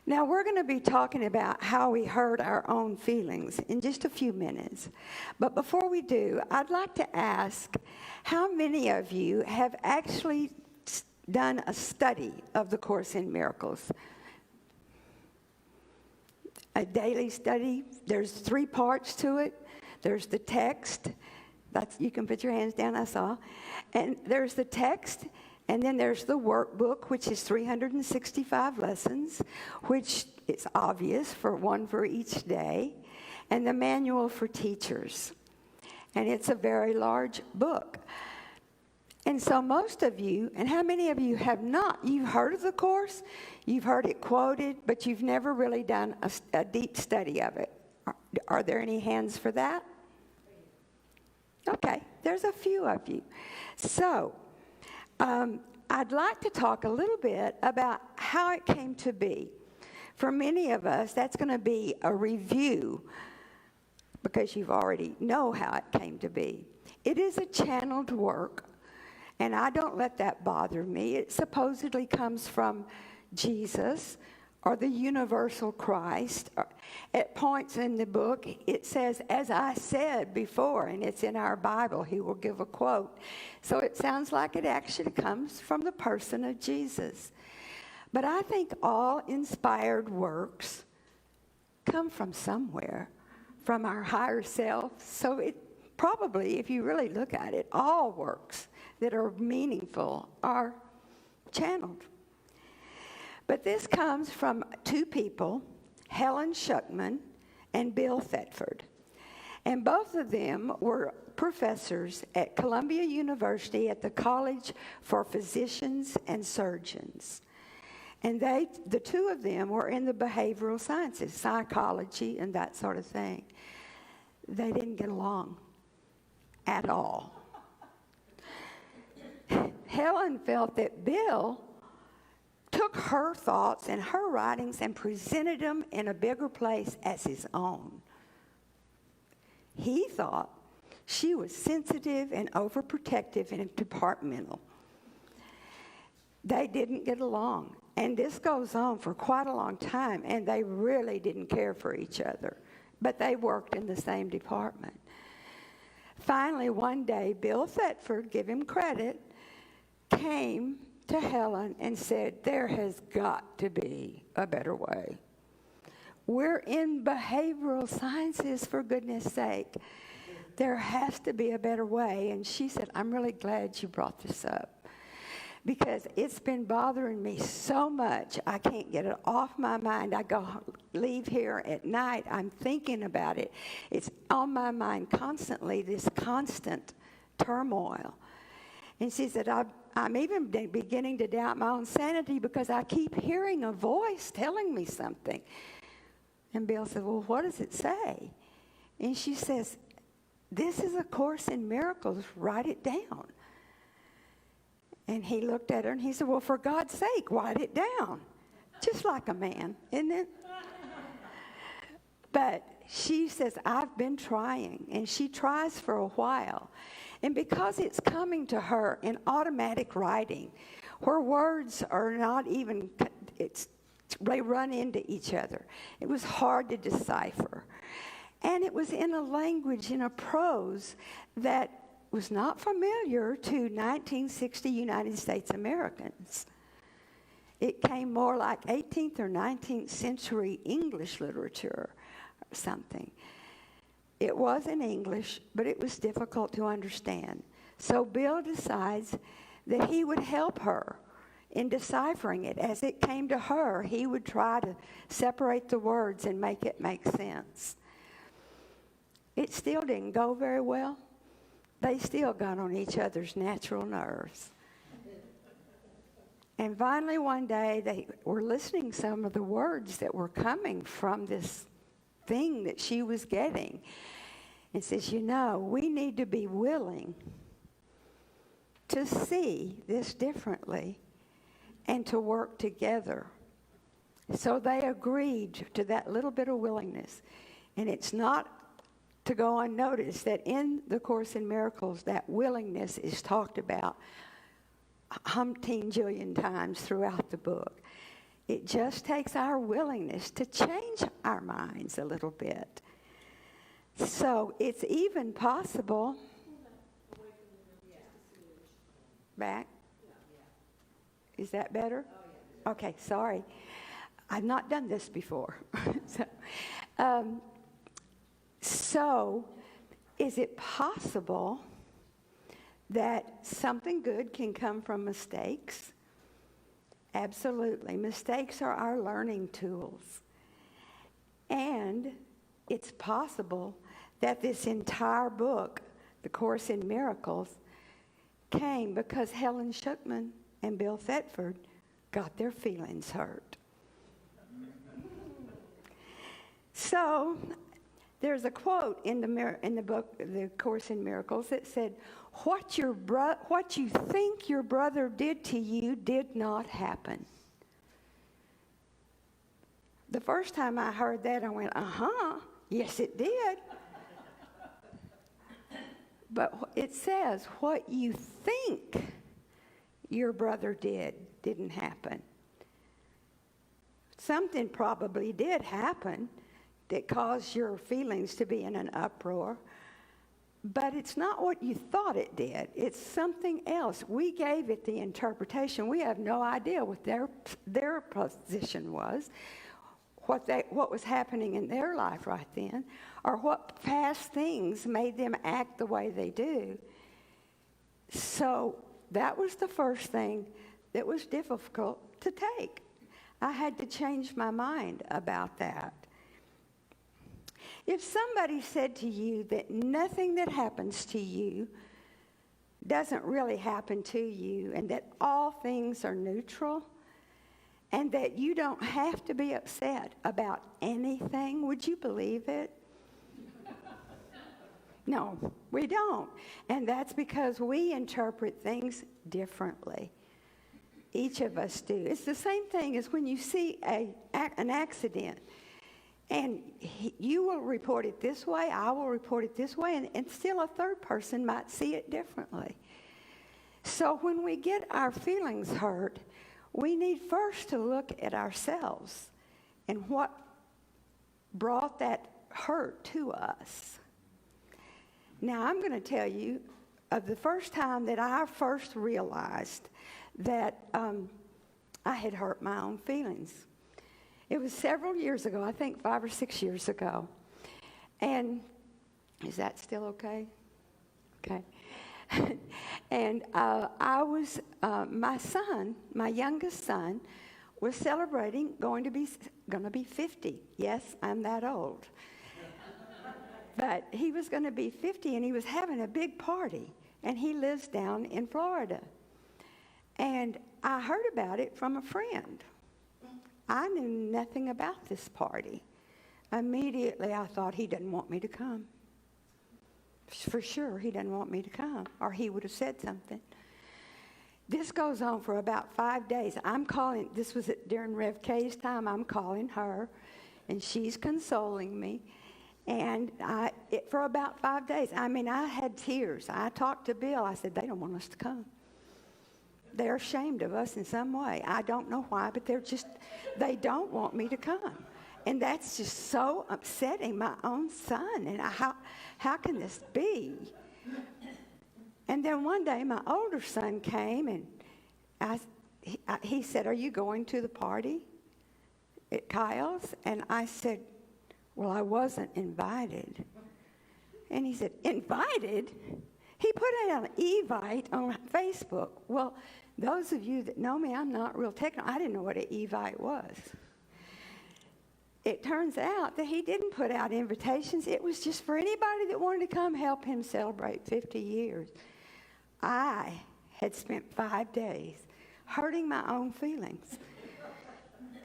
Now, we're going to be talking about how we hurt our own feelings in just a few minutes. But before we do, I'd like to ask how many of you have actually done a study of the Course in Miracles? A daily study. There's 3 parts to it. There's the text. You can put your hands down, I saw. And there's the text. And then there's the workbook, which is 365 lessons, which is obvious, one for each day, and the manual for teachers. And it's a very large book. And so most of you, and how many of you have not? You've heard of the Course, you've heard it quoted, but you've never really done a deep study of it. Are there any hands for that? Okay, there's a few of you. So, I'd like to talk a little bit about how it came to be. For many of us, that's going to be a review because you've already know how it came to be. It is a channeled work, and I don't let that bother me. It supposedly comes from Jesus or the universal Christ. At points in the book, it says, as I said before, and it's in our Bible, he will give a quote. So it sounds like it actually comes from the person of Jesus. But I think all inspired works come from somewhere, from our higher self. So it probably, if you really look at it, all works that are meaningful are channeled. But this comes from 2 people, Helen Schucman and Bill Thetford. And both of them were professors at Columbia University at the College for Physicians and Surgeons. And the 2 of them were in the behavioral sciences, psychology and that sort of thing. They didn't get along at all. Helen felt that Bill took her thoughts and her writings and presented them in a bigger place as his own. He thought she was sensitive and overprotective and departmental. They didn't get along. And this goes on for quite a long time, and they really didn't care for each other. But they worked in the same department. Finally, one day, Bill Thetford, give him credit, came to Helen and said, there has got to be a better way. We're in behavioral sciences, for goodness sake. There has to be a better way. And she said, I'm really glad you brought this up because it's been bothering me so much. I can't get it off my mind. I leave here at night. I'm thinking about it. It's on my mind constantly, this constant turmoil. And she said, I'm even beginning to doubt my own sanity because I keep hearing a voice telling me something. And Bill said, well, what does it say? And she says, this is a Course in Miracles. Write it down. And he looked at her and he said, well, for God's sake, write it down. Just like a man, isn't it? But she says, I've been trying. And she tries for a while. And because it's coming to her in automatic writing, where words are not even, they run into each other. It was hard to decipher. And it was in a language, in a prose, that was not familiar to 1960 United States Americans. It came more like 18th or 19th century English literature or something. It was in English, but it was difficult to understand. So Bill decides that he would help her in deciphering it. As it came to her, he would try to separate the words and make it make sense. It still didn't go very well. They still got on each other's natural nerves. And finally one day they were listening some of the words that were coming from this thing that she was getting. And says, you know, we need to be willing to see this differently and to work together. So they agreed to that little bit of willingness. And it's not to go unnoticed that in the Course in Miracles, that willingness is talked about umpteen jillion times throughout the book. It just takes our willingness to change our minds a little bit. So it's even possible. Back? Is that better? Okay, sorry. I've not done this before. So, is it possible that something good can come from mistakes? Absolutely. Mistakes are our learning tools. And it's possible that this entire book, The Course in Miracles, came because Helen Schucman and Bill Thetford got their feelings hurt. So, there's a quote in the book, The Course in Miracles, that said, what you think your brother did to you did not happen. The first time I heard that, I went, yes it did. But it says, what you think your brother didn't happen. Something probably did happen that caused your feelings to be in an uproar, but it's not what you thought it did. It's something else. We gave it the interpretation. We have no idea what their position was, what was happening in their life right then, or what past things made them act the way they do. So that was the first thing that was difficult to take. I had to change my mind about that. If somebody said to you that nothing that happens to you doesn't really happen to you, and that all things are neutral, and that you don't have to be upset about anything, would you believe it? No, we don't. And that's because we interpret things differently. Each of us do. It's the same thing as when you see an accident. And you will report it this way, I will report it this way, and still a third person might see it differently. So when we get our feelings hurt, we need first to look at ourselves and what brought that hurt to us. Now, I'm going to tell you of the first time that I first realized that I had hurt my own feelings. It was several years ago, I think 5 or 6 years ago. And is that still okay? Okay. And my youngest son, was celebrating going to be 50. Yes, I'm that old. But he was going to be 50, and he was having a big party. And he lives down in Florida. And I heard about it from a friend. I knew nothing about this party. Immediately, I thought he didn't want me to come. For sure, he didn't want me to come, or he would have said something. This goes on for about 5 days. I'm calling, this was during Rev K's time, I'm calling her, and she's consoling me. And for about 5 days, I had tears. I talked to Bill. I said, they don't want us to come. They're ashamed of us in some way. I don't know why, but they don't want me to come. And that's just so upsetting, my own son. And how can this be? And then one day, my older son came, and he said, are you going to the party at Kyle's? And I said, well, I wasn't invited. And he said, invited? He put it on Evite on Facebook. Well, those of you that know me, I'm not real technical. I didn't know what an Evite was. It turns out that he didn't put out invitations. It was just for anybody that wanted to come help him celebrate 50 years. I had spent 5 days hurting my own feelings.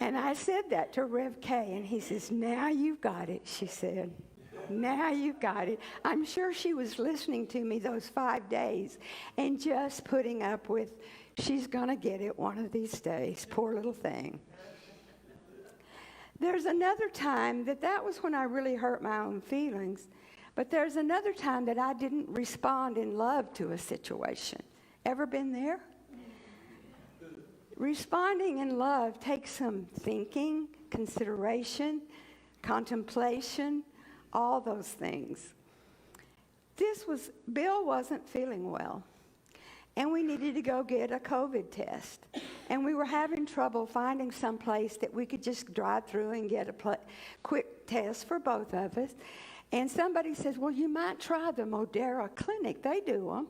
And I said that to Rev K, and he says, now you've got it, she said. Now you've got it. I'm sure she was listening to me those 5 days and just putting up with, she's going to get it one of these days, poor little thing. There's another time that was when I really hurt my own feelings, but there's another time that I didn't respond in love to a situation. Ever been there? Responding in love takes some thinking, consideration, contemplation, all those things. Bill wasn't feeling well, and we needed to go get a COVID test. And we were having trouble finding some place that we could just drive through and get a quick test for both of us. And somebody says, well, you might try the Modera Clinic. They do them.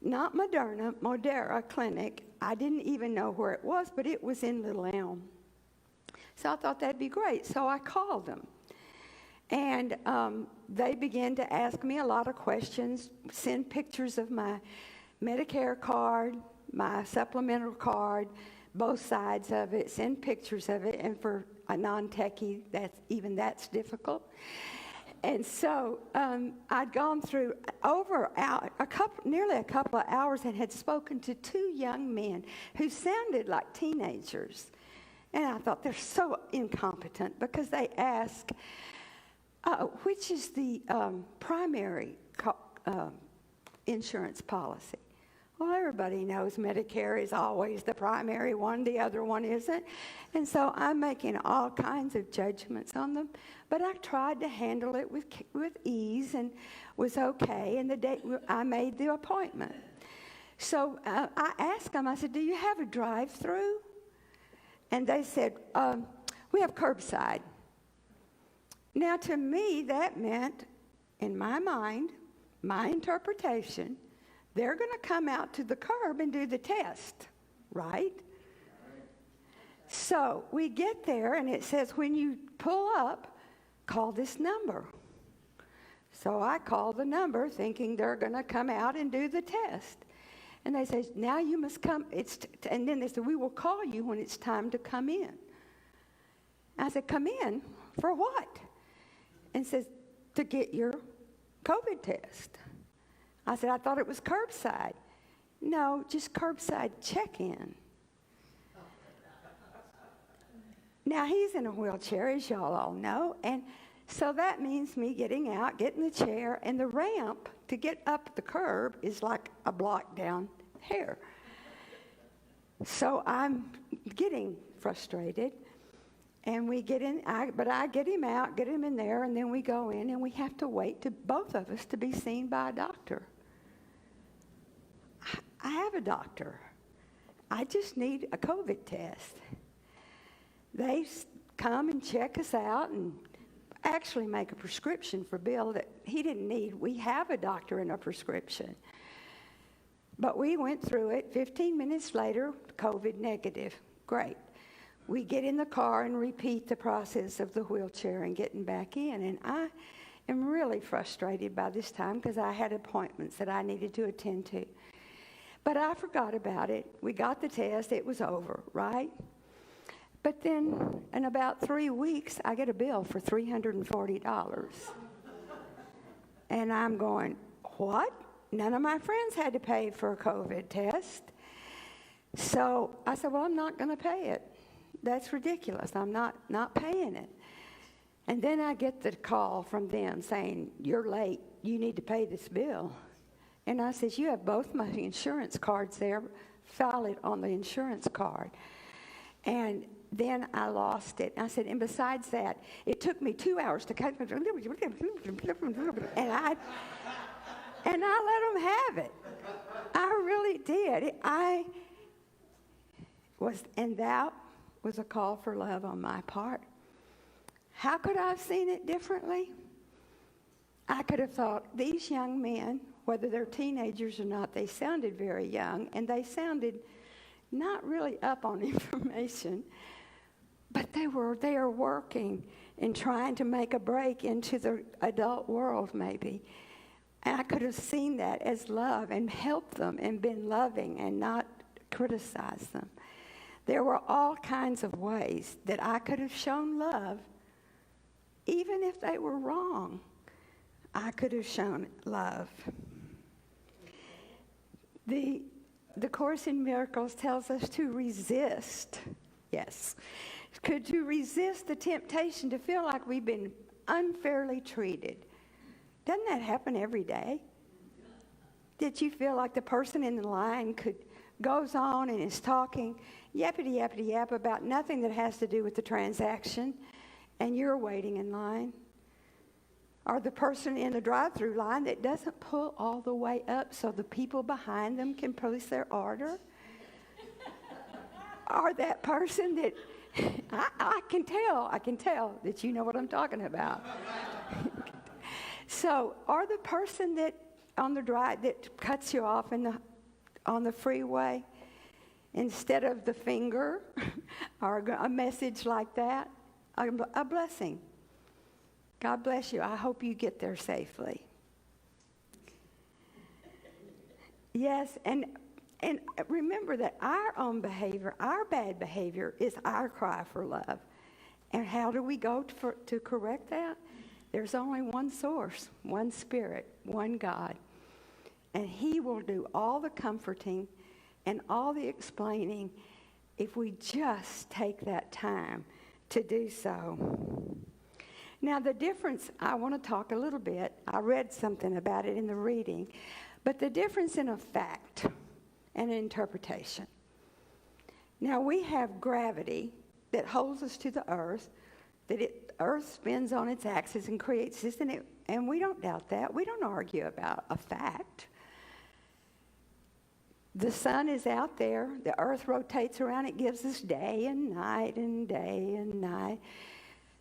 Not Moderna, Modera Clinic. I didn't even know where it was, but it was in Little Elm. So I thought that'd be great. So I called them. And they began to ask me a lot of questions, send pictures of my Medicare card, my supplemental card, both sides of it, send pictures of it. And for a non-techie, that's difficult. And so I'd gone through nearly a couple of hours and had spoken to two young men who sounded like teenagers. And I thought they're so incompetent because they ask, which is the primary insurance policy? Well, everybody knows Medicare is always the primary one, the other one isn't. And so I'm making all kinds of judgments on them. But I tried to handle it with ease and was okay. And the day I made the appointment. So I asked them, I said, do you have a drive-through? And they said, we have curbside. Now, to me, that meant, in my mind, my interpretation, they're going to come out to the curb and do the test, right? So we get there, and it says, when you pull up, call this number. So I call the number, thinking they're going to come out and do the test. And they say, now you must come. And then they said, we will call you when it's time to come in. I said, come in? For what? And says, to get your COVID test. I said, I thought it was curbside. No, just curbside check-in. Now, he's in a wheelchair, as y'all all know, and so that means me getting out, getting the chair, and the ramp to get up the curb is like a block down here. So I'm getting frustrated, and we get in, but I get him out, get him in there, and then we go in, and we have to wait both of us to be seen by a doctor. I have a doctor. I just need a COVID test. They come and check us out and actually make a prescription for Bill that he didn't need. We have a doctor and a prescription. But we went through it. 15 minutes later, COVID negative. Great. We get in the car and repeat the process of the wheelchair and getting back in. And I am really frustrated by this time because I had appointments that I needed to attend to. But I forgot about it. We got the test. It was over, right? But then in about 3 weeks, I get a bill for $340. And I'm going, what? None of my friends had to pay for a COVID test. So I said, well, I'm not going to pay it. That's ridiculous. I'm not paying it. And then I get the call from them saying, you're late. You need to pay this bill. And I said, you have both my insurance cards there. File it on the insurance card. And then I lost it. I said, and besides that, it took me 2 hours to cut. And I let them have it. I really did. And that was a call for love on my part. How could I have seen it differently? I could have thought, these young men, whether they're teenagers or not, they sounded very young, and they sounded not really up on information, but they are working and trying to make a break into the adult world maybe. And I could have seen that as love and helped them and been loving and not criticized them. There were all kinds of ways that I could have shown love, even if they were wrong. I could have shown love. The Course in Miracles tells us to resist, yes, to resist the temptation to feel like we've been unfairly treated. Doesn't that happen every day? Did you feel like the person in the line could goes on and is talking yappity yappity yap about nothing that has to do with the transaction, and you're waiting in line. Or the person in the drive-through line that doesn't pull all the way up so the people behind them can place their order. Or that person that, I can tell that you know what I'm talking about. So, or the person that on the drive that cuts you off on the freeway, instead of the finger or a message like that, a blessing. God bless you. I hope you get there safely. Yes, and remember that our own behavior, our bad behavior, is our cry for love. And how do we go to correct that? There's only one source, one Spirit, one God. And He will do all the comforting and all the explaining if we just take that time to do so. Now, the difference, I want to talk a little bit. I read something about it in the reading. But the difference in a fact and an interpretation. Now, we have gravity that holds us to the earth, that earth spins on its axis and creates this, and we don't doubt that. We don't argue about a fact. The sun is out there. The earth rotates around. It gives us day and night and day and night.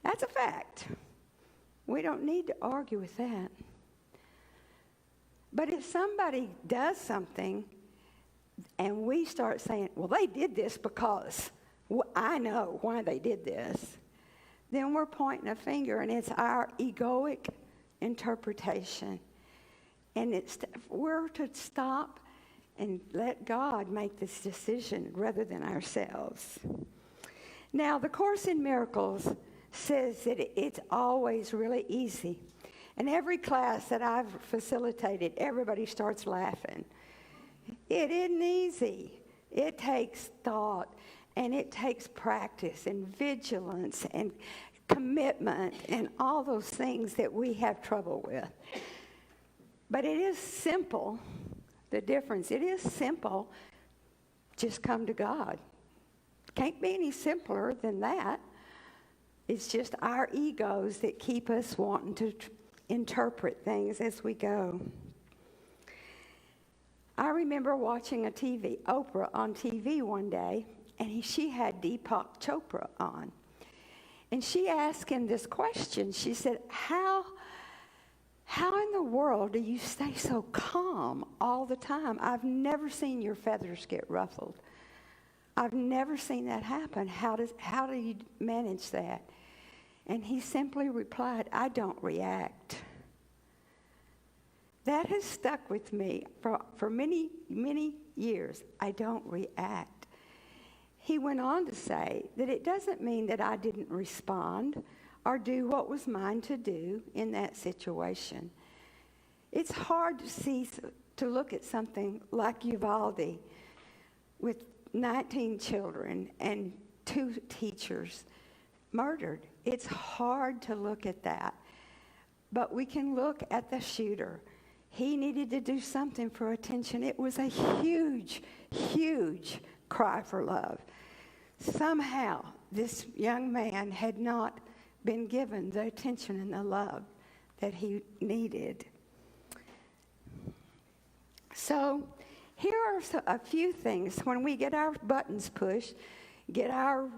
That's a fact. We don't need to argue with that. But if somebody does something and we start saying, well, they did this because I know why they did this, then we're pointing a finger, and it's our egoic interpretation. And we're to stop and let God make this decision rather than ourselves. Now, the Course in Miracles says that it's always really easy. And every class that I've facilitated, everybody starts laughing. It isn't easy. It takes thought, and it takes practice and vigilance and commitment and all those things that we have trouble with. But it is simple. The difference, it is simple. Just come to God. Can't be any simpler than that. It's just our egos that keep us wanting to interpret things as we go. I remember watching Oprah on TV one day, and she had Deepak Chopra on. And she asked him this question. She said, how in the world do you stay so calm all the time? I've never seen your feathers get ruffled. I've never seen that happen. How do you manage that? And he simply replied, I don't react. That has stuck with me for many, many years. I don't react. He went on to say that it doesn't mean that I didn't respond or do what was mine to do in that situation. It's hard to look at something like Uvalde with 19 children and 2 teachers murdered. It's hard to look at that. But we can look at the shooter. He needed to do something for attention. It was a huge, huge cry for love. Somehow, this young man had not been given the attention and the love that he needed. So, here are a few things. When we get our buttons pushed, get our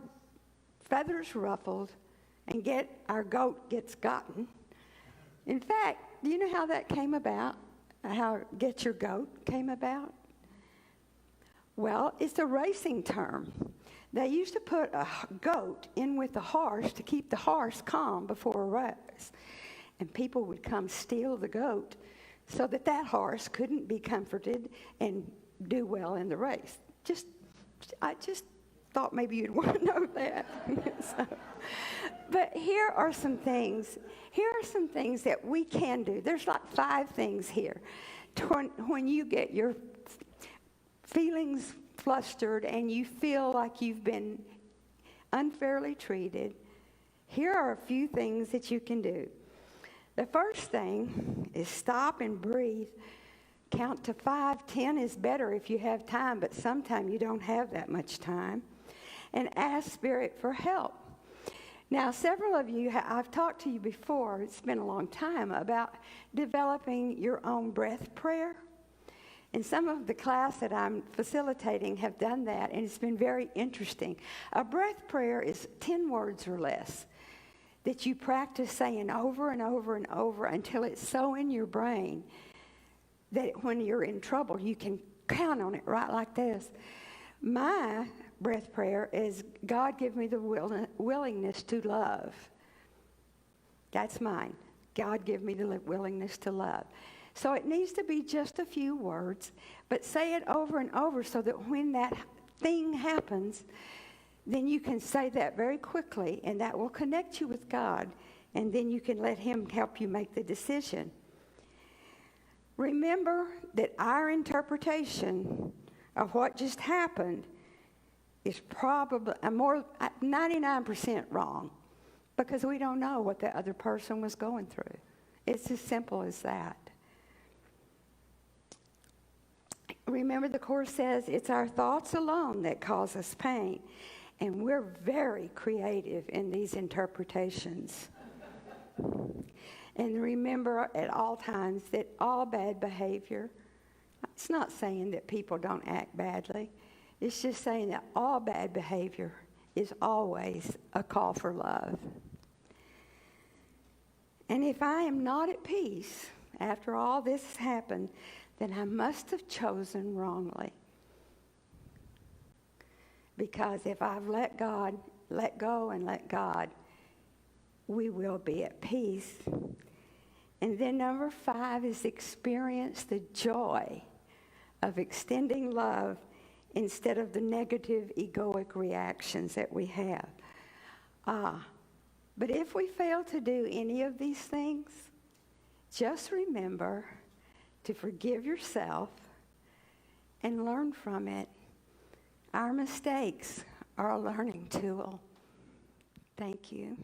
feathers ruffled, and get our goat gets gotten. In fact, do you know how that came about? How get your goat came about? Well, it's a racing term. They used to put a goat in with a horse to keep the horse calm before a race. And people would come steal the goat so that horse couldn't be comforted and do well in the race. I just thought maybe you'd want to know that. But here are some things that we can do. There's like 5 things here. When you get your feelings flustered and you feel like you've been unfairly treated, here are a few things that you can do. The first thing is stop and breathe count to 5. 10 is better if you have time, but sometimes you don't have that much time. And ask Spirit for help. Now, several of you, I've talked to you before, it's been a long time, about developing your own breath prayer. And some of the class that I'm facilitating have done that, and it's been very interesting. A breath prayer is 10 words or less that you practice saying over and over and over until it's so in your brain that when you're in trouble, you can count on it right like this. My breath prayer is, God, give me the willingness to love. That's mine. God, give me the willingness to love. So it needs to be just a few words, but say it over and over so that when that thing happens, then you can say that very quickly, and that will connect you with God, and then you can let Him help you make the decision. Remember that our interpretation of what just happened is probably 99% wrong, because we don't know what the other person was going through. It's as simple as that. Remember, the Course says it's our thoughts alone that cause us pain, and we're very creative in these interpretations. And remember at all times that all bad behavior, it's not saying that people don't act badly. It's just saying that all bad behavior is always a call for love. And if I am not at peace after all this has happened, then I must have chosen wrongly. Because if I've let go and let God, we will be at peace. And then number 5 is experience the joy of extending love instead of the negative egoic reactions that we have. But if we fail to do any of these things, just remember to forgive yourself and learn from it. Our mistakes are a learning tool. Thank you.